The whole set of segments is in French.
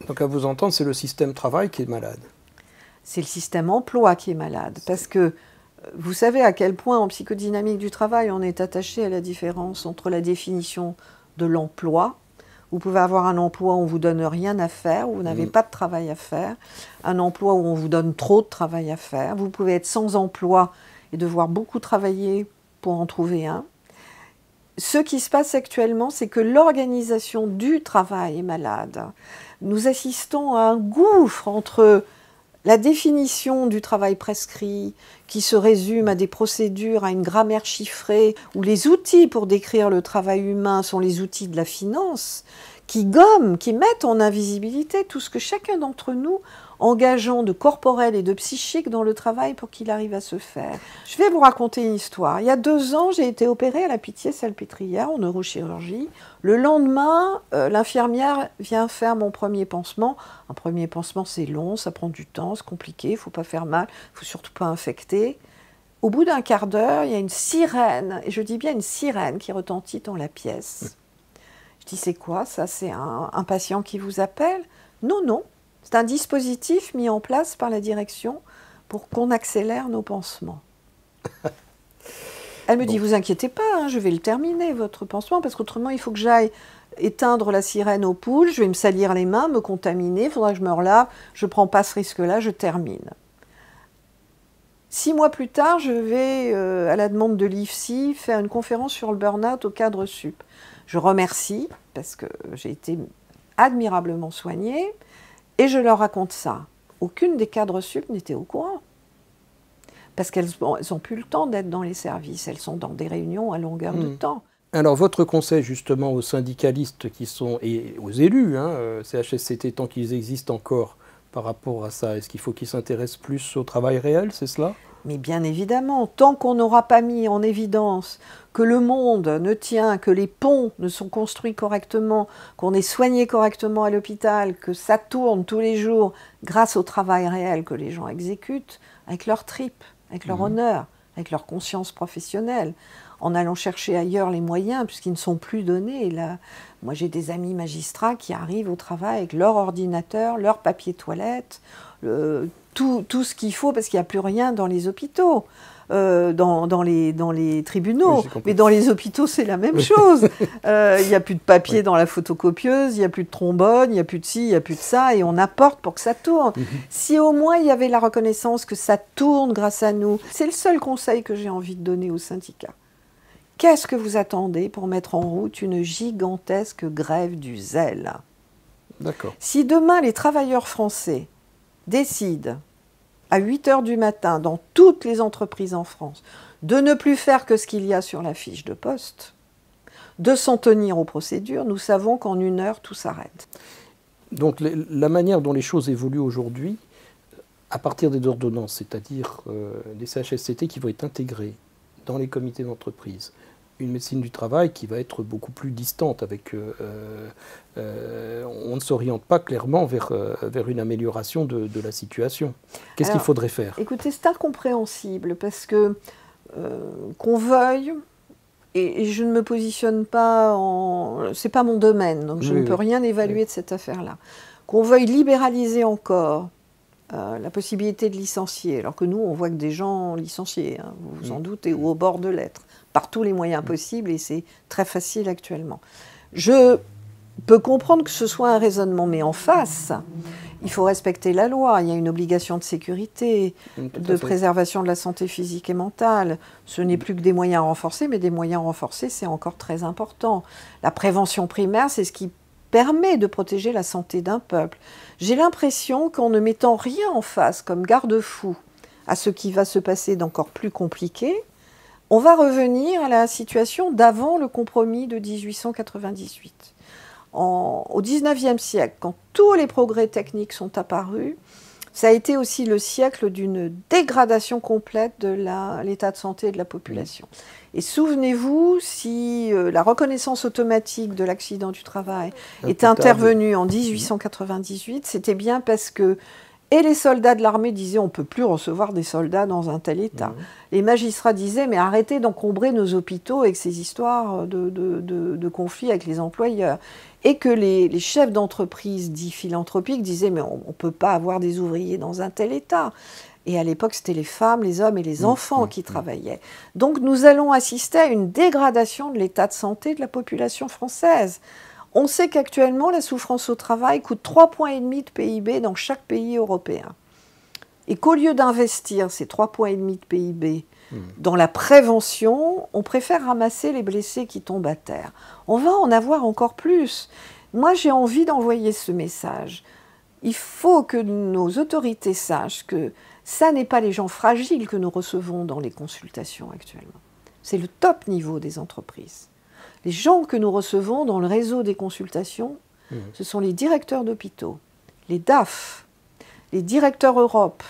Donc à vous entendre, c'est le système travail qui est malade. C'est le système emploi qui est malade. Parce que vous savez à quel point en psychodynamique du travail, on est attaché à la différence entre la définition de l'emploi. Vous pouvez avoir un emploi où on ne vous donne rien à faire, où vous n'avez pas de travail à faire. Un emploi où on vous donne trop de travail à faire. Vous pouvez être sans emploi et devoir beaucoup travailler pour en trouver un. Ce qui se passe actuellement, c'est que l'organisation du travail est malade. Nous assistons à un gouffre entre la définition du travail prescrit, qui se résume à des procédures, à une grammaire chiffrée, où les outils pour décrire le travail humain sont les outils de la finance, qui gomment, qui mettent en invisibilité tout ce que chacun d'entre nous engageons de corporel et de psychique dans le travail pour qu'il arrive à se faire. Je vais vous raconter une histoire. Il y a 2 ans, j'ai été opérée à la Pitié-Salpêtrière en neurochirurgie. Le lendemain, l'infirmière vient faire mon premier pansement. Un premier pansement, c'est long, ça prend du temps, c'est compliqué, il ne faut pas faire mal, il ne faut surtout pas infecter. Au bout d'un quart d'heure, il y a une sirène, et je dis bien une sirène qui retentit dans la pièce. Je dis, c'est quoi ça? C'est un patient qui vous appelle? Non, non. C'est un dispositif mis en place par la direction pour qu'on accélère nos pansements. Elle me dit, vous inquiétez pas, hein, je vais le terminer, votre pansement, parce qu'autrement, il faut que j'aille éteindre la sirène au pool, je vais me salir les mains, me contaminer, il faudra que je me relave, je ne prends pas ce risque-là, je termine. 6 mois plus tard, je vais, à la demande de l'IFSI, faire une conférence sur le burn-out au cadre sup. Je remercie, parce que j'ai été admirablement soignée, et je leur raconte ça. Aucune des cadres sup n'était au courant. Parce qu'elles n'ont plus le temps d'être dans les services. Elles sont dans des réunions à longueur de temps. Alors votre conseil justement aux syndicalistes qui sont, et aux élus, CHSCT tant qu'ils existent encore par rapport à ça, est-ce qu'il faut qu'ils s'intéressent plus au travail réel, c'est cela ? Mais bien évidemment, tant qu'on n'aura pas mis en évidence que le monde ne tient, que les ponts ne sont construits correctement, qu'on est soigné correctement à l'hôpital, que ça tourne tous les jours grâce au travail réel que les gens exécutent, avec leur tripes, avec leur honneur, avec leur conscience professionnelle, en allant chercher ailleurs les moyens, puisqu'ils ne sont plus donnés. Là, moi, j'ai des amis magistrats qui arrivent au travail avec leur ordinateur, leur papier toilette, tout ce qu'il faut, parce qu'il n'y a plus rien dans les hôpitaux, dans les tribunaux. Oui, mais dans les hôpitaux, c'est la même chose. Il n'y a plus de papier dans la photocopieuse, il n'y a plus de trombone, il n'y a plus de ci, il n'y a plus de ça, et on apporte pour que ça tourne. Si au moins il y avait la reconnaissance que ça tourne grâce à nous, c'est le seul conseil que j'ai envie de donner aux syndicats. Qu'est-ce que vous attendez pour mettre en route une gigantesque grève du zèle? D'accord. Si demain les travailleurs français décident à 8 h du matin dans toutes les entreprises en France de ne plus faire que ce qu'il y a sur la fiche de poste, de s'en tenir aux procédures, nous savons qu'en 1 heure tout s'arrête. Donc la manière dont les choses évoluent aujourd'hui, à partir des ordonnances, c'est-à-dire des CHSCT qui vont être intégrés dans les comités d'entreprise, une médecine du travail qui va être beaucoup plus distante, avec, on ne s'oriente pas clairement vers une amélioration de la situation. Qu'est-ce qu'il faudrait faire? Écoutez, c'est incompréhensible, parce que qu'on veuille, et je ne me positionne pas en... C'est pas mon domaine, donc je ne peux rien évaluer de cette affaire-là. Qu'on veuille libéraliser encore la possibilité de licencier, alors que nous, on voit que des gens licenciés, hein, vous vous en doutez, ou au bord de l'être, par tous les moyens possibles, et c'est très facile actuellement. Je peux comprendre que ce soit un raisonnement, mais en face, il faut respecter la loi. Il y a une obligation de sécurité, de préservation de la santé physique et mentale. Ce n'est plus que des moyens renforcés, mais des moyens renforcés, c'est encore très important. La prévention primaire, c'est ce qui permet de protéger la santé d'un peuple. J'ai l'impression qu'en ne mettant rien en face comme garde-fou à ce qui va se passer d'encore plus compliqué, on va revenir à la situation d'avant le compromis de 1898. Au XIXe siècle, quand tous les progrès techniques sont apparus, ça a été aussi le siècle d'une dégradation complète de l'état de santé de la population. Et souvenez-vous, si la reconnaissance automatique de l'accident du travail est intervenue en 1898, c'était bien parce que Et les soldats de l'armée disaient on ne peut plus recevoir des soldats dans un tel état. Les magistrats disaient mais arrêtez d'encombrer nos hôpitaux avec ces histoires de conflits avec les employeurs. Et que les chefs d'entreprise dits philanthropiques disaient mais on ne peut pas avoir des ouvriers dans un tel état. Et à l'époque, c'était les femmes, les hommes et les enfants qui travaillaient. Donc nous allons assister à une dégradation de l'état de santé de la population française. On sait qu'actuellement, la souffrance au travail coûte 3,5 points de PIB dans chaque pays européen. Et qu'au lieu d'investir ces 3,5 points de PIB dans la prévention, on préfère ramasser les blessés qui tombent à terre. On va en avoir encore plus. Moi, j'ai envie d'envoyer ce message. Il faut que nos autorités sachent que ça n'est pas les gens fragiles que nous recevons dans les consultations actuellement. C'est le top niveau des entreprises. Les gens que nous recevons dans le réseau des consultations, ce sont les directeurs d'hôpitaux, les DAF, les directeurs Europe,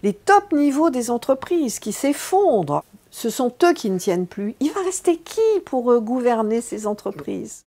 les top niveaux des entreprises qui s'effondrent. Ce sont eux qui ne tiennent plus. Il va rester qui pour gouverner ces entreprises ?